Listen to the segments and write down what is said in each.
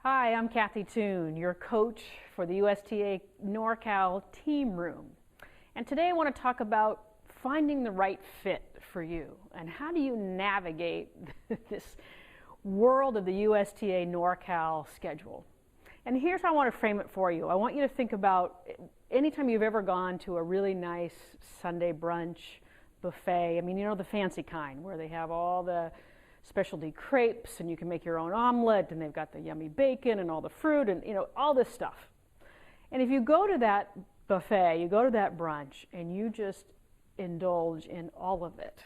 Hi, I'm Kathy Toon, your coach for the USTA NorCal Team Room. And today I want to talk about finding the right fit for you and how do you navigate this world of the USTA NorCal schedule. And here's how I want to frame it for you. I want you to think about anytime you've ever gone to a really nice Sunday brunch buffet. I mean, you know, the fancy kind where they have all the specialty crepes and you can make your own omelet and they've got the yummy bacon and all the fruit and, you know, all this stuff. And if you go to that buffet, you go to that brunch and you just indulge in all of it,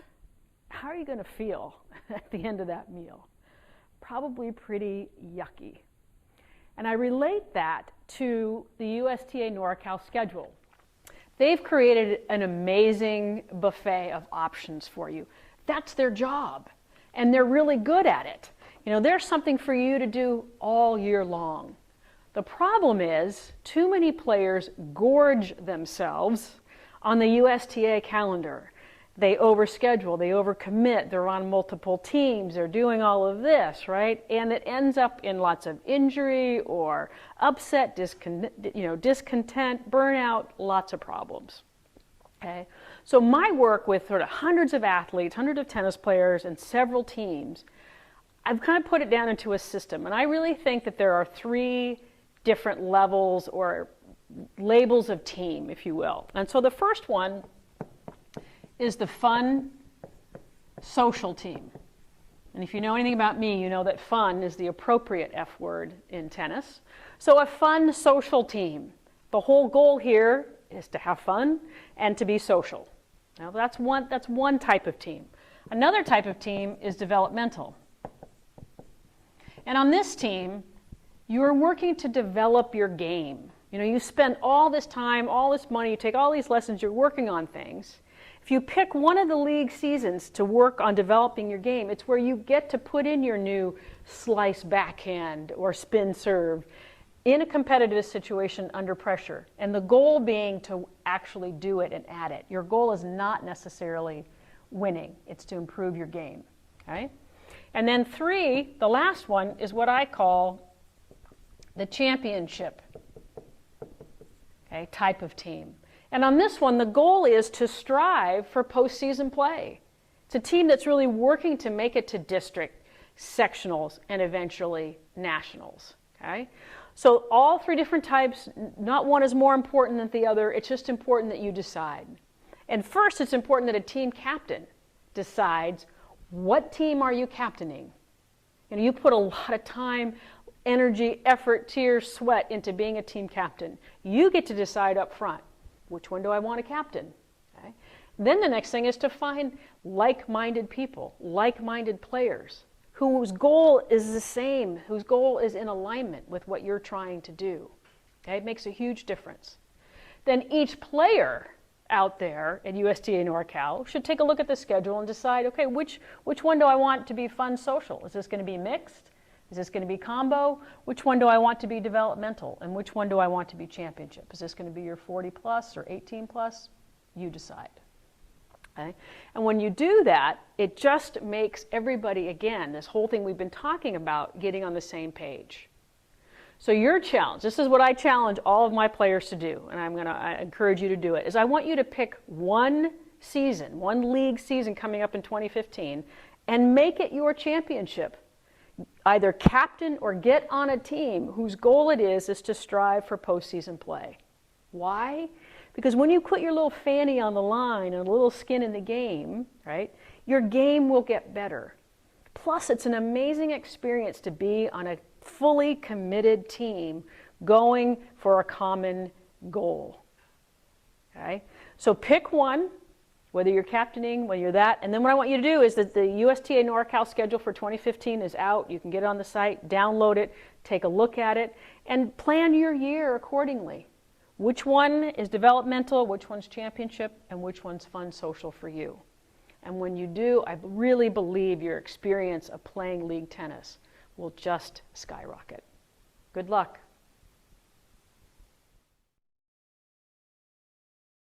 how are you going to feel at the end of that meal? Probably pretty yucky. And I relate that to the USTA NorCal schedule. They've created an amazing buffet of options for you. That's their job. And they're really good at it. You know, there's something for you to do all year long. The problem is too many players gorge themselves on the USTA calendar. They overschedule, they overcommit, they're on multiple teams, they're doing all of this, right? And it ends up in lots of injury or upset, discontent, burnout, lots of problems. Okay. So my work with sort of hundreds of athletes, hundreds of tennis players, and several teams, I've kind of put it down into a system. And I really think that there are three different levels or labels of team, if you will. And so the first one is the fun, social team. And if you know anything about me, you know that fun is the appropriate F word in tennis. So a fun, social team. The whole goal here is to have fun and to be social. Now that's one type of team. Another type of team is developmental. And on this team, you're working to develop your game. You know, you spend all this time, all this money, you take all these lessons, you're working on things. If you pick one of the league seasons to work on developing your game, it's where you get to put in your new slice backhand or spin serve in a competitive situation under pressure, and the goal being to actually do it and add it. Your goal is not necessarily winning, it's to improve your game, okay? And then three, the last one, is what I call the championship, okay, type of team. And on this one, the goal is to strive for postseason play. It's a team that's really working to make it to district, sectionals, and eventually nationals, okay? So all three different types, not one is more important than the other. It's just important that you decide. And first, it's important that a team captain decides what team are you captaining. You know, you put a lot of time, energy, effort, tears, sweat into being a team captain. You get to decide up front, which one do I want to captain? Okay? Then the next thing is to find like-minded people, like-minded players, whose goal is the same, whose goal is in alignment with what you're trying to do. Okay? It makes a huge difference. Then each player out there at USTA NorCal should take a look at the schedule and decide, okay, which one do I want to be fun social? Is this going to be mixed? Is this going to be combo? Which one do I want to be developmental? And which one do I want to be championship? Is this going to be your 40 plus or 18 plus? You decide. Okay? And when you do that, it just makes everybody, again, this whole thing we've been talking about, getting on the same page. So your challenge, this is what I challenge all of my players to do, and I encourage you to do it, is I want you to pick one season, one league season coming up in 2015, and make it your championship. Either captain or get on a team whose goal it is to strive for postseason play. Why? Because when you put your little fanny on the line and a little skin in the game, right, your game will get better. Plus, it's an amazing experience to be on a fully committed team going for a common goal. Okay? So pick one, whether you're captaining, whether you're that, and then what I want you to do is that the USTA NorCal schedule for 2015 is out. You can get it on the site, download it, take a look at it, and plan your year accordingly. Which one is developmental, which one's championship, and which one's fun social for you. And when you do, I really believe your experience of playing league tennis will just skyrocket. Good luck.